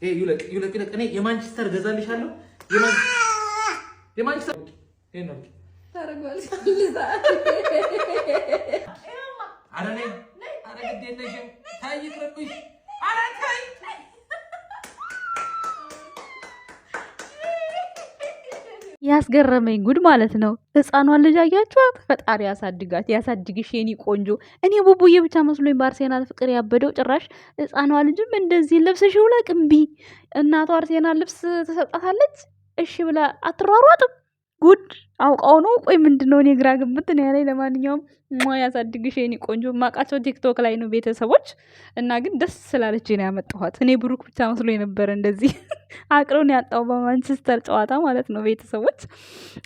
ይለቅ እኔ የማንቸስተር ገዛልሻለሁ የማንቸስተር ይሄ ነው ታረጋለሽ ልዛ አረኔ ግዴለሽም ታይቅርብሽ አረታይ ያስገረመኝ ጉድ ማለት ነው። ህፃኗን ልጅ አያችኋት? ፈጣሪ ያሳድጋት ያሳድግሽ የኔ ቆንጆ። እኔ ቡቡዬ ብቻ መስሎኝ በአርሴናል ፍቅር ያበደው ጭራሽ ህፃኗ ልጅም እንደዚህ ልብስሽ ይውለቅ እምቢ። እናቷ አርሴናል ልብስ ትሰጣታለች እሺ ብላ አትሯሯጥም። ጉድ አውቃው ነው። ቆይ ምንድነው? እኔ ግራ ግብት ነው ያለኝ። ለማንኛውም ያሳድግሽ የኔ ቆንጆ። ማቃቸው ቲክቶክ ላይ ነው ቤተሰቦች እና ግን ደስ ስላለች ነው ያመጣኋት። እኔ ብሩክ ብቻ መስሎ የነበረ እንደዚህ አቅሮን ያጣው በማንቸስተር ጨዋታ ማለት ነው ቤተሰቦች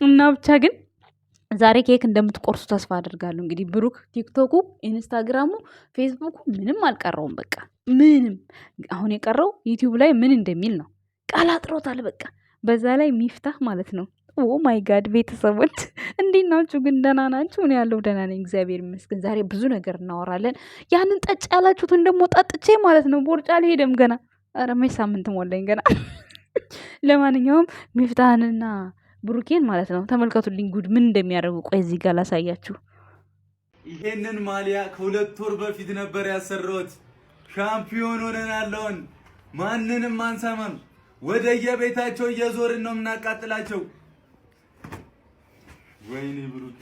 እና ብቻ ግን ዛሬ ኬክ እንደምትቆርሱ ተስፋ አድርጋለሁ። እንግዲህ ብሩክ ቲክቶኩ፣ ኢንስታግራሙ፣ ፌስቡኩ ምንም አልቀረውም። በቃ ምንም አሁን የቀረው ዩቲዩብ ላይ ምን እንደሚል ነው። ቃል አጥሮታል በቃ። በዛ ላይ ሚፍታህ ማለት ነው። ኦ ማይ ጋድ ቤተሰቦች እንዴት ናችሁ ግን? ደህና ናችሁ? እኔ ያለው ደህና ነኝ እግዚአብሔር ይመስገን። ዛሬ ብዙ ነገር እናወራለን። ያንን ጠጭ ያላችሁትን ደግሞ ጠጥቼ ማለት ነው ቦርጫ አልሄደም ገና። ኧረ መች ሳምንት ሞላኝ ገና። ለማንኛውም ሚፍታህንና ብሩኬን ማለት ነው ተመልከቱልኝ ጉድ ምን እንደሚያደርጉ። ቆይ እዚህ ጋር ላሳያችሁ። ይሄንን ማሊያ ከ2 ወር በፊት ነበር ያሰራሁት። ሻምፒዮን ሆነናል። ማንንም አንሰማም። ወደ የቤታቸው እየዞርን ነው የምናቃጥላቸው። ወይኔ ብሩኬ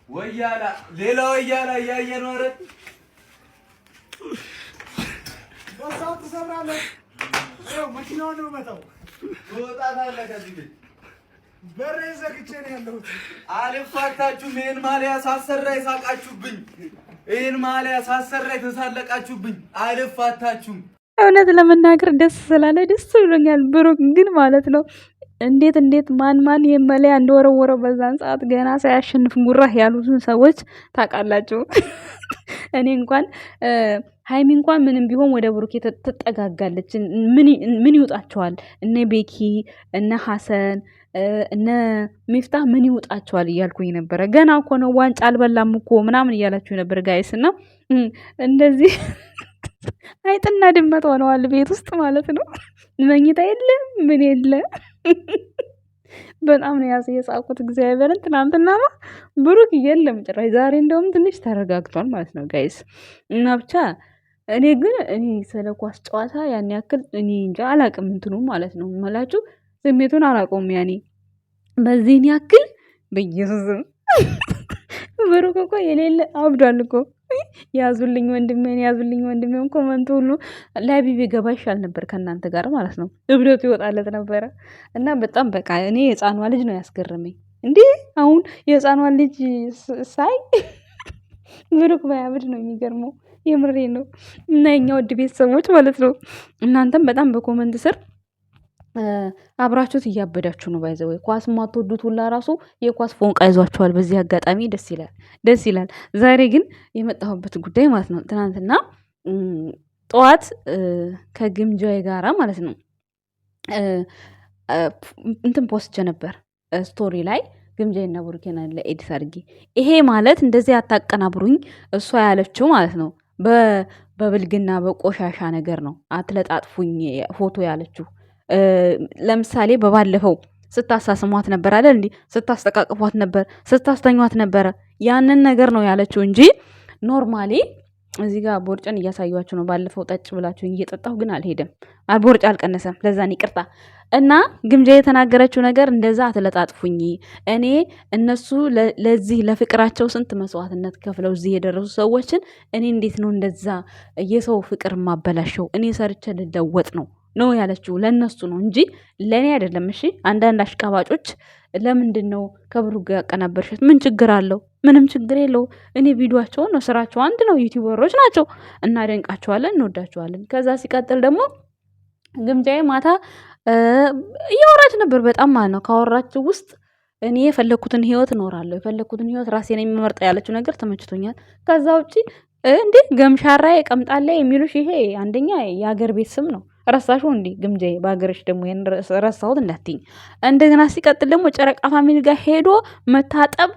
ወያላ ሌላ ወያላ እያየን ነው። ኧረ ወሳው ተሰብራለህ። አዎ መኪናውን ነው መጣው። ትወጣታለህ ከዚህ ቤት። በሬ ዘግቼ ነው ያለሁት። አልፋታችሁም። ይሄን ማሊያ ሳሰራ ይሳቃችሁብኝ። ይሄን ማሊያ ሳሰራ የተሳለቃችሁብኝ። አልፋታችሁም። እውነት ለመናገር ደስ ስላለ ደስ ብሎኛል። ብሩክ ግን ማለት ነው እንዴት ማን የመለያ እንደወረወረው በዛን ሰዓት ገና ሳያሸንፍ ጉራህ ያሉትን ሰዎች ታውቃላችሁ። እኔ እንኳን ሃይሚ እንኳን ምንም ቢሆን ወደ ብሩክ ትጠጋጋለች። ምን ይውጣቸዋል? እነ ቤኪ እነ ሐሰን እነ ሚፍታህ ምን ይውጣቸዋል እያልኩኝ ነበረ። ገና እኮ ነው ዋንጫ አልበላም እኮ ምናምን እያላችሁ ነበር ጋይስ። እና እንደዚህ አይጥና ድመት ሆነዋል ቤት ውስጥ ማለት ነው። መኝታ የለ ምን የለ። በጣም ነው የሳቁት እግዚአብሔርን። ትናንትና ብሩክ የለም ጭራሽ። ዛሬ እንደውም ትንሽ ተረጋግቷል ማለት ነው ጋይስ። እና ብቻ እኔ ስለ ኳስ ጨዋታ ያን ያክል እኔ እንጃ አላቅም እንትኑ ማለት ነው የምላችሁ ስሜቱን አላውቀውም። ያኔ በዚህን ያክል በኢየሱስም ብሩክ እኮ የሌለ አብዷል እኮ። ያዙልኝ ወንድሜን ኮመንት ሁሉ ላይቪ ገባ ይሻል ነበር ከእናንተ ጋር ማለት ነው። እብደቱ ይወጣለት ነበረ። እና በጣም በቃ እኔ የህፃኗ ልጅ ነው ያስገረመኝ። እንዴ አሁን የህፃኗ ልጅ ሳይ ብሩክ ባያብድ ነው የሚገርመው። የምሬ ነው። እና የኛ ውድ ቤተሰቦች ማለት ነው እናንተም በጣም በኮመንት ስር አብራችሁት እያበዳችሁ ነው። ባይዘው ኳስ ማትወዱት ሁላ ራሱ የኳስ ፎንቃ ይዟችኋል። በዚህ አጋጣሚ ደስ ይላል። ዛሬ ግን የመጣሁበት ጉዳይ ማለት ነው ትናንትና ጠዋት ከግምጃዬ ጋራ ማለት ነው እንትን ፖስቼ ነበር ስቶሪ ላይ ግምጃዬና ቡሩኬና ለኤዲት አድርጌ። ይሄ ማለት እንደዚህ አታቀናብሩኝ እሷ ያለችው ማለት ነው በብልግና በቆሻሻ ነገር ነው አትለጣጥፉኝ ፎቶ ያለችው። ለምሳሌ በባለፈው ስታሳስሟት ነበር አይደል? እንዴ ስታስተቃቅፏት ነበር፣ ስታስተኛት ነበር። ያንን ነገር ነው ያለችው እንጂ ኖርማሊ እዚህ ጋር ቦርጭን እያሳያችሁ ነው። ባለፈው ጠጭ ብላችሁ እየጠጣሁ ግን አልሄደም፣ ቦርጭ አልቀነሰም። ለዛን ይቅርታ። እና ግምጃ የተናገረችው ነገር እንደዛ አትለጣጥፉኝ። እኔ እነሱ ለዚህ ለፍቅራቸው ስንት መስዋዕትነት ከፍለው እዚህ የደረሱ ሰዎችን እኔ እንዴት ነው እንደዛ የሰው ፍቅር ማበላሸው? እኔ ሰርቼ ልለወጥ ነው ያለችው። ለነሱ ነው እንጂ ለኔ አይደለም። እሺ አንዳንድ አሽቃባጮች ለምንድን ነው ከብሩክ ጋር ያቀናበርሽት? ምን ችግር አለው? ምንም ችግር የለው። እኔ ቪዲዮአቸውን ነው ስራቸው አንድ ነው። ዩቲዩበሮች ናቸው። እናደንቃቸዋለን፣ እንወዳቸዋለን። ከዛ ሲቀጥል ደግሞ ግምጃዬ ማታ እያወራች ነበር በጣም ማለት ነው። ካወራችው ውስጥ እኔ የፈለኩትን ህይወት እኖራለሁ፣ የፈለኩትን ህይወት ራሴ ነኝ የምመርጠው ያለችው ነገር ተመችቶኛል። ከዛ ውጪ እንዴ ገምሻራ ቀምጣላ የሚሉሽ ይሄ አንደኛ የሀገር ቤት ስም ነው። ረሳሽው እንዴ ግምጃዬ? በሀገርሽ ደግሞ ረሳሁት እንዳትኝ። እንደገና ሲቀጥል ደግሞ ጨረቃ ፋሚሊ ጋር ሄዶ መታጠብ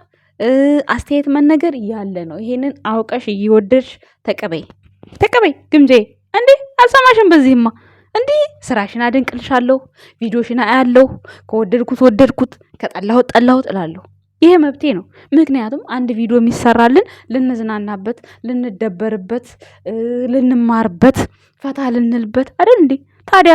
አስተያየት መነገር ያለ ነው። ይሄንን አውቀሽ እየወደድሽ ተቀበይ ግምጃዬ። እንዴ አልሰማሽም? በዚህማ እንዲህ ስራሽን አደንቅልሻለሁ፣ ቪዲዮሽን አያለሁ፣ ከወደድኩት ወደድኩት፣ ከጠላሁት ጠላሁት እላለሁ። ይሄ መብቴ ነው። ምክንያቱም አንድ ቪዲዮ የሚሰራልን ልንዝናናበት፣ ልንደበርበት፣ ልንማርበት፣ ፈታ ልንልበት አይደል እንዴ? ታዲያ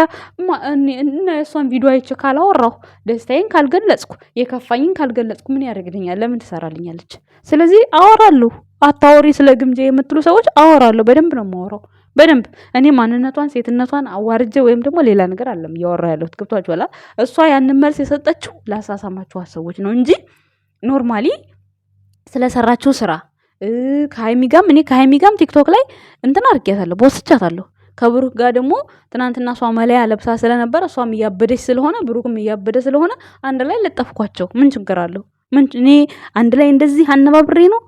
እና የእሷን ቪዲዮ አይቼ ካላወራሁ፣ ደስታዬን ካልገለጽኩ፣ የከፋኝን ካልገለጽኩ ምን ያደርግልኛል? ለምን ትሰራልኛለች? ስለዚህ አወራለሁ። አታወሪ ስለ ግምጄ የምትሉ ሰዎች አወራለሁ። በደንብ ነው የማወራው። በደንብ እኔ ማንነቷን ሴትነቷን አዋርጄ ወይም ደግሞ ሌላ ነገር አለም እያወራ ያለሁት ገብቷችኋል? እሷ ያንን መልስ የሰጠችው ላሳሳማችኋት ሰዎች ነው እንጂ ኖርማሊ ስለሰራችው ስራ ከሀይሚ ጋም ቲክቶክ ላይ እንትን አድርጌያታለሁ፣ ቦስቻታለሁ። ከብሩክ ጋር ደግሞ ትናንትና እሷ መለያ ለብሳ ስለነበረ እሷም እያበደች ስለሆነ ብሩክም እያበደ ስለሆነ አንድ ላይ ለጠፍኳቸው። ምን ችግር አለው? እኔ አንድ ላይ እንደዚህ አነባብሬ ነው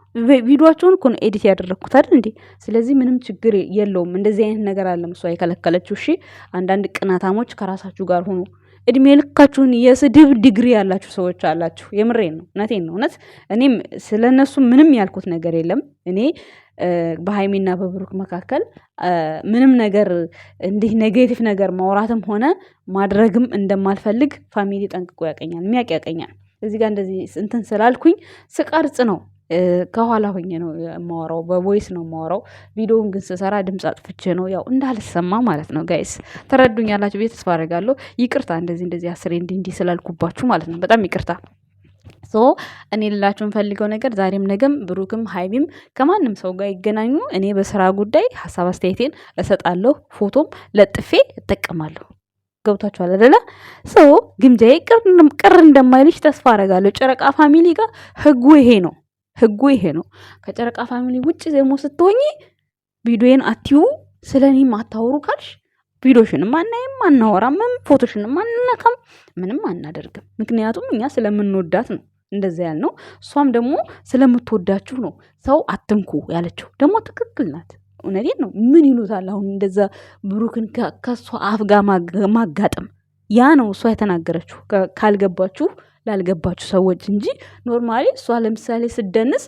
ቪዲዮቸውን እኮ ነው ኤዲት ያደረግኩት አይደል እንዴ? ስለዚህ ምንም ችግር የለውም። እንደዚህ አይነት ነገር አለም እሷ የከለከለችው። እሺ አንዳንድ ቅናታሞች ከራሳችሁ ጋር ሆኑ። እድሜ ልካችሁን የስድብ ዲግሪ ያላችሁ ሰዎች አላችሁ። የምሬን ነው፣ እውነቴን ነው። እውነት እኔም ስለነሱ ምንም ያልኩት ነገር የለም። እኔ በሀይሚና በብሩክ መካከል ምንም ነገር እንዲህ ኔጌቲቭ ነገር ማውራትም ሆነ ማድረግም እንደማልፈልግ ፋሚሊ ጠንቅቆ ያቀኛል፣ የሚያውቅ ያቀኛል። እዚህ ጋር እንደዚህ እንትን ስላልኩኝ ስቀርጽ ነው ከኋላ ሆኜ ነው የማወራው፣ በቮይስ ነው የማወራው። ቪዲዮውን ግን ስሰራ ድምፅ አጥፍቼ ነው ያው እንዳልሰማ ማለት ነው። ጋይስ ተረዱኛላችሁ ብዬ ተስፋ አደርጋለሁ። ይቅርታ እንደዚህ አስሬ እንዲህ ስላልኩባችሁ ማለት ነው። በጣም ይቅርታ። ሶ እኔ ልላችሁ የምፈልገው ነገር ዛሬም ነገም ብሩክም ሀይሚም ከማንም ሰው ጋር ይገናኙ፣ እኔ በስራ ጉዳይ ሀሳብ አስተያየቴን እሰጣለሁ፣ ፎቶም ለጥፌ እጠቀማለሁ። ገብቷችኋል አይደለ? ሶ ግምጃዬ ቅር እንደማይልሽ ተስፋ አደርጋለሁ። ጨረቃ ፋሚሊ ጋር ህጉ ይሄ ነው። ከጨረቃ ፋሚሊ ውጭ ደግሞ ስትሆኚ ቪዲዮን አትዩ፣ ስለኔም አታወሩ ካልሽ ቪዲዮሽንም አናይም፣ አናወራም፣ ፎቶሽንም አንነካም፣ ምንም አናደርግም። ምክንያቱም እኛ ስለምንወዳት ነው እንደዛ ያልነው። እሷም ደግሞ ስለምትወዳችሁ ነው ሰው አትንኩ ያለችው። ደግሞ ትክክል ናት። እውነቴን ነው። ምን ይሉታል አሁን እንደዛ ብሩክን ከእሷ አፍ ጋር ማጋጠም? ያ ነው እሷ የተናገረችው። ካልገባችሁ ላልገባችሁ ሰዎች እንጂ ኖርማሊ እሷ ለምሳሌ ስደንስ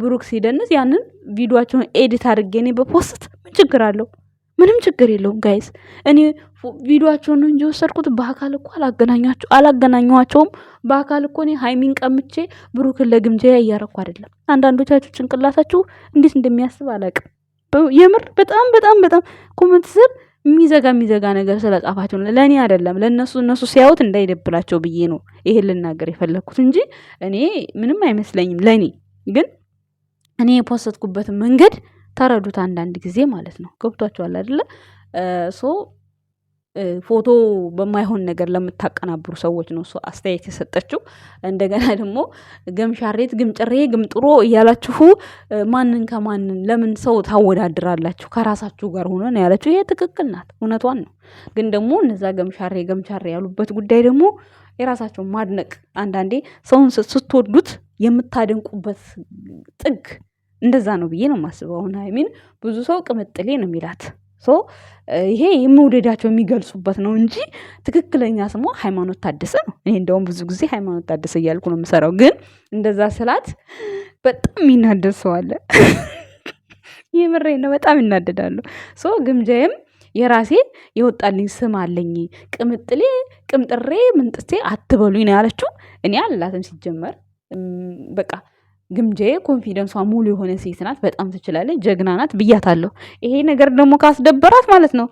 ብሩክ ሲደንስ ያንን ቪዲዮቸውን ኤዲት አድርጌ እኔ በፖስት ምን ችግር አለው? ምንም ችግር የለውም ጋይስ። እኔ ቪዲዮቸውን እንጂ ወሰድኩት በአካል እኮ አላገናኘኋቸውም። በአካል እኮ እኔ ሀይሚን ቀምቼ ብሩክን ለግምጃ እያረኩ አይደለም። አንዳንዶቻችሁ ጭንቅላታችሁ እንዴት እንደሚያስብ አላውቅም። የምር በጣም ኮመንት ስር የሚዘጋ ነገር ስለጻፋቸው ነው። ለእኔ አይደለም እነሱ ሲያዩት እንዳይደብላቸው ብዬ ነው ይሄን ልናገር የፈለግኩት እንጂ እኔ ምንም አይመስለኝም። ለእኔ ግን እኔ የፖስትኩበትን መንገድ ተረዱት አንዳንድ ጊዜ ማለት ነው። ገብቷችኋል አይደለ? ሶ ፎቶ በማይሆን ነገር ለምታቀናብሩ ሰዎች ነው እሱ አስተያየት የሰጠችው። እንደገና ደግሞ ገምሻሬት፣ ግምጭሬ፣ ግምጥሮ እያላችሁ ማንን ከማንን ለምን ሰው ታወዳድራላችሁ? ከራሳችሁ ጋር ሆኖ ነው ያለችው። ይሄ ትክክል ናት፣ እውነቷን ነው። ግን ደግሞ እነዛ ገምሻሬ ያሉበት ጉዳይ ደግሞ የራሳቸውን ማድነቅ፣ አንዳንዴ ሰውን ስትወዱት የምታደንቁበት ጥግ እንደዛ ነው ብዬ ነው የማስበው። አሁን ሀይሚን ብዙ ሰው ቅምጥሌ ነው የሚላት። ይሄ የመውደዳቸው የሚገልጹበት ነው እንጂ ትክክለኛ ስሟ ሃይማኖት ታደሰ ነው። እኔ እንደውም ብዙ ጊዜ ሃይማኖት ታደሰ እያልኩ ነው የምሰራው። ግን እንደዛ ስላት በጣም የሚናደድ ሰው አለ። የምሬ ነው፣ በጣም ይናደዳሉ። ግምጃዬም የራሴ የወጣልኝ ስም አለኝ። ቅምጥሌ፣ ቅምጥሬ፣ ምንጥሴ አትበሉኝ ነው ያለችው። እኔ አላትም ሲጀመር በቃ ግምጃዬ ኮንፊደንሷ ሙሉ የሆነ ሴት ናት። በጣም ትችላለች፣ ጀግና ናት ብያታለሁ። ይሄ ነገር ደግሞ ካስደበራት ማለት ነው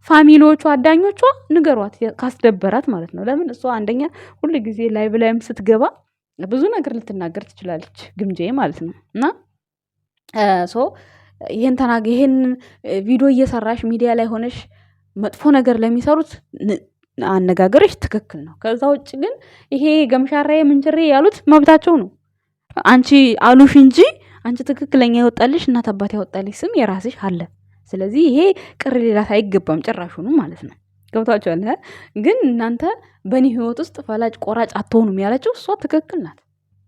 ፋሚሊዎቿ፣ አዳኞቿ ንገሯት፣ ካስደበራት ማለት ነው። ለምን እሷ አንደኛ ሁሉ ጊዜ ላይቭ ላይም ስትገባ ብዙ ነገር ልትናገር ትችላለች፣ ግምጃዬ ማለት ነው። እና ይሄን ቪዲዮ እየሰራሽ ሚዲያ ላይ ሆነሽ መጥፎ ነገር ለሚሰሩት አነጋገርሽ ትክክል ነው። ከዛ ውጭ ግን ይሄ ገምሻራዬ ምንጭሬ ያሉት መብታቸው ነው። አንቺ አሉሽ እንጂ አንቺ ትክክለኛ ያወጣልሽ እናት አባት ያወጣልሽ ስም የራስሽ አለ። ስለዚህ ይሄ ቅር ሌላት አይገባም ጭራሹኑ ማለት ነው። ገብታችኋል? ግን እናንተ በእኔ ህይወት ውስጥ ፈላጭ ቆራጭ አትሆኑም ያለችው እሷ ትክክል ናት።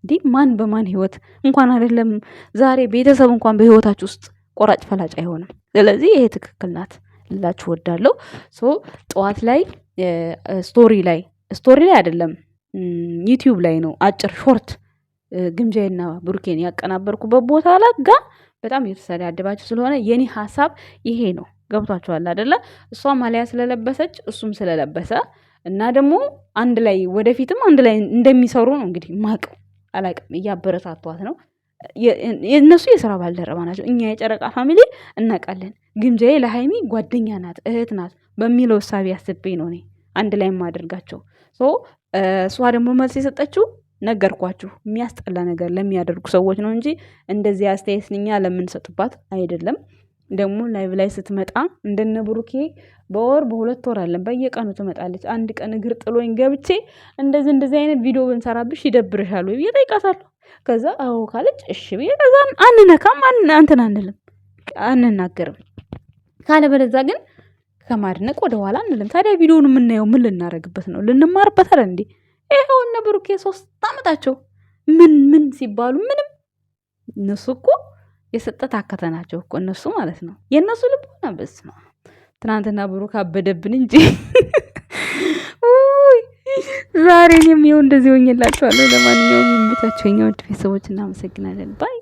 እንዲህ ማን በማን ህይወት እንኳን አይደለም ዛሬ ቤተሰብ እንኳን በህይወታችሁ ውስጥ ቆራጭ ፈላጭ አይሆንም። ስለዚህ ይሄ ትክክል ናት ልላችሁ ወዳለሁ። ጠዋት ላይ ስቶሪ ላይ አይደለም ዩቲዩብ ላይ ነው አጭር ሾርት ግምጃዬና ብሩኬን ያቀናበርኩበት ቦታ ላይ ጋ በጣም እየተሰዳደባችሁ ስለሆነ የኔ ሀሳብ ይሄ ነው። ገብቷቸዋል አይደለ? እሷ ማሊያ ስለለበሰች እሱም ስለለበሰ እና ደግሞ አንድ ላይ ወደፊትም አንድ ላይ እንደሚሰሩ ነው እንግዲህ ማቀው አላቅም። እያበረታቷት ነው። እነሱ የስራ ባልደረባ ናቸው። እኛ የጨረቃ ፋሚሊ እናውቃለን። ግምጃዬ ለሀይሚ ጓደኛ ናት፣ እህት ናት በሚለው እሳቤ አስቤ ነው እኔ አንድ ላይ የማደርጋቸው። እሷ ደግሞ መልስ የሰጠችው ነገርኳችሁ፣ የሚያስጠላ ነገር ለሚያደርጉ ሰዎች ነው እንጂ እንደዚህ አስተያየት እኛ ለምንሰጥባት አይደለም። ደግሞ ላይቭ ላይ ስትመጣ እንደነ ብሩኬ በወር በሁለት ወር አለን በየቀኑ ትመጣለች። አንድ ቀን እግር ጥሎኝ ገብቼ እንደዚህ አይነት ቪዲዮ ብንሰራብሽ ይደብርሻል ወይ ብዬ እጠይቃታለሁ። ከዛ አዎ ካለች እሺ ብዬ ከዛ አንነካም፣ አንተን አንልም፣ አንናገርም። ካለበለዛ ግን ከማድነቅ ወደ ኋላ አንልም። ታዲያ ቪዲዮውን የምናየው ምን ልናረግበት ነው? ልንማርበት አይደል እንዴ? ይሄው እነ ብሩኬ 3 ዓመታቸው ምን ሲባሉ ምንም። እነሱ እኮ የሰጠ ታከተ ናቸው እኮ እነሱ ማለት ነው። የእነሱ ልቦና በስማ ትናንትና ብሩክ አበደብን እንጂ ዛሬ እኔም ይኸው እንደዚህ ሆኜላችኋለሁ። ለማንኛውም የሚመቻቸው የኛ ውድ ቤተሰቦች እናመሰግናለን ባይ